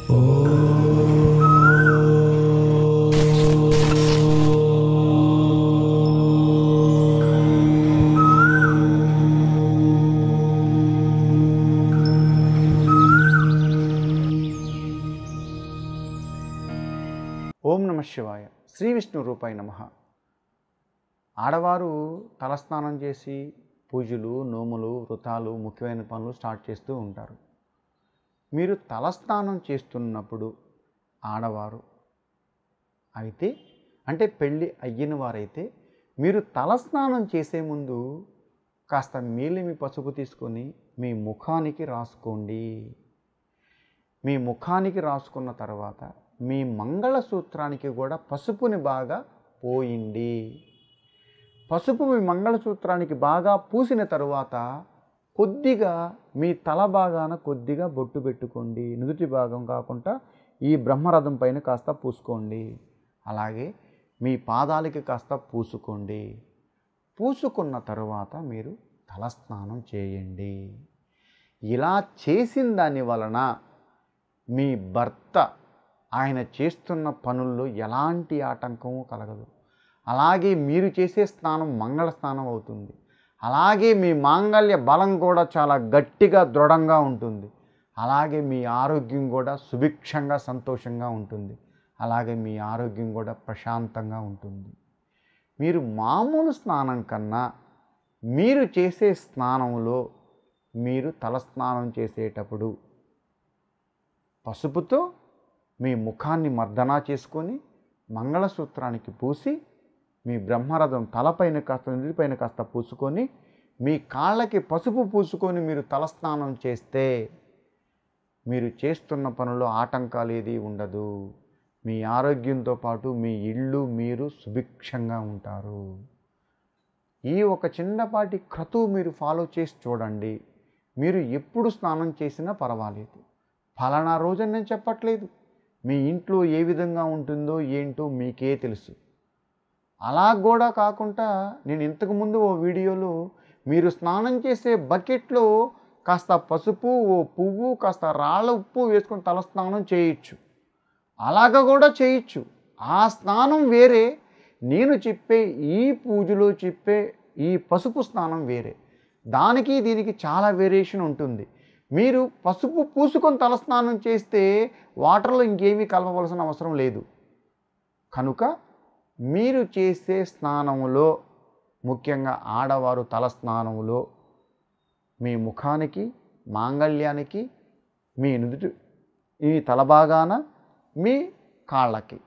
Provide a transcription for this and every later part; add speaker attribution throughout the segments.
Speaker 1: ఓం నమ శివాయ. శ్రీ విష్ణు రూపాయ నమః. ఆడవారు తలస్నానం చేసి పూజలు, నోములు, వ్రతాలు, ముఖ్యమైన పనులు స్టార్ట్ చేస్తూ ఉంటారు. మీరు తలస్నానం చేస్తున్నప్పుడు ఆడవారు అయితే, అంటే పెళ్ళి అయ్యిన వారైతే, మీరు తలస్నానం చేసే ముందు కాస్త మేలిమి పసుపు తీసుకొని మీ ముఖానికి రాసుకోండి. మీ ముఖానికి రాసుకున్న తర్వాత మీ మంగళసూత్రానికి కూడా పసుపుని బాగా పోయండి. పసుపు మీ మంగళసూత్రానికి బాగా పూసిన తరువాత కొద్దిగా మీ తల భాగాన కొద్దిగా బొట్టు పెట్టుకోండి. నుదుటి భాగం కాకుండా ఈ బ్రహ్మరథం పైన కాస్త పూసుకోండి. అలాగే మీ పాదాలకి కాస్త పూసుకోండి. పూసుకున్న తరువాత మీరు తలస్నానం చేయండి. ఇలా చేసిన దాని వలన మీ భర్త ఆయన చేస్తున్న పనుల్లో ఎలాంటి ఆటంకము కలగదు. అలాగే మీరు చేసే స్నానం మంగళ స్నానం అవుతుంది. అలాగే మీ మాంగళ్య బలం కూడా చాలా గట్టిగా దృఢంగా ఉంటుంది. అలాగే మీ ఆరోగ్యం కూడా సుభిక్షంగా సంతోషంగా ఉంటుంది. అలాగే మీ ఆరోగ్యం కూడా ప్రశాంతంగా ఉంటుంది. మీరు మామూలు స్నానం కన్నా మీరు చేసే స్నానంలో మీరు తలస్నానం చేసేటప్పుడు పసుపుతో మీ ముఖాన్ని మర్దనా చేసుకొని మంగళసూత్రానికి పూసి మీ బ్రహ్మరథం తలపైన కాస్త నుదిపైన కాస్త పూసుకొని మీ కాళ్ళకి పసుపు పూసుకొని మీరు తలస్నానం చేస్తే మీరు చేస్తున్న పనుల్లో ఆటంకాలు ఏది ఉండదు. మీ ఆరోగ్యంతో పాటు మీ ఇల్లు మీరు సుభిక్షంగా ఉంటారు. ఈ ఒక చిన్నపాటి క్రతువు మీరు ఫాలో చేసి చూడండి. మీరు ఎప్పుడు స్నానం చేసినా పర్వాలేదు. ఫలానా రోజని నేను చెప్పట్లేదు. మీ ఇంట్లో ఏ విధంగా ఉంటుందో ఏంటో మీకే తెలుసు. అలా కూడా కాకుండా నేను ఇంతకుముందు ఓ వీడియోలో మీరు స్నానం చేసే బకెట్లో కాస్త పసుపు, ఓ పువ్వు, కాస్త రాళ్ళ ఉప్పు వేసుకొని తలస్నానం చేయొచ్చు. అలాగ కూడా చేయొచ్చు. ఆ స్నానం వేరే, నేను చెప్పే ఈ పూజలో చెప్పే ఈ పసుపు స్నానం వేరే. దానికి దీనికి చాలా వేరియేషన్ ఉంటుంది. మీరు పసుపు పూసుకొని తలస్నానం చేస్తే వాటర్లో ఇంకేమీ కలపవలసిన అవసరం లేదు. కనుక మీరు చేసే స్నానములో, ముఖ్యంగా ఆడవారు తలస్నానములో మీ ముఖానికి, మాంగళ్యానికి, మీ నుదుటి ఈ తలభాగాన, మీ కాళ్ళకి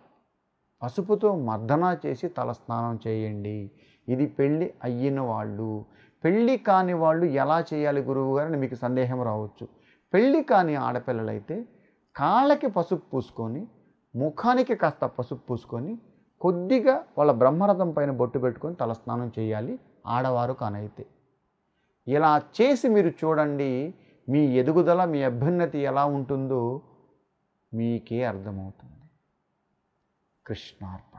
Speaker 1: పసుపుతో మర్దనా చేసి తలస్నానం చేయండి. ఇది పెళ్ళి అయ్యిన వాళ్ళు. పెళ్ళి కాని వాళ్ళు ఎలా చేయాలి గురువు గారు అని మీకు సందేహం రావచ్చు. పెళ్ళి కాని ఆడపిల్లలైతే కాళ్ళకి పసుపు పూసుకొని, ముఖానికి కాస్త పసుపు పూసుకొని, కొద్దిగా వాళ్ళ బ్రహ్మరథం పైన బొట్టు పెట్టుకొని తలస్నానం చేయాలి ఆడవారు కానైతే. ఇలా చేసి మీరు చూడండి, మీ ఎదుగుదల, మీ అభ్యున్నతి ఎలా ఉంటుందో మీకే అర్థమవుతుంది. కృష్ణార్పణ.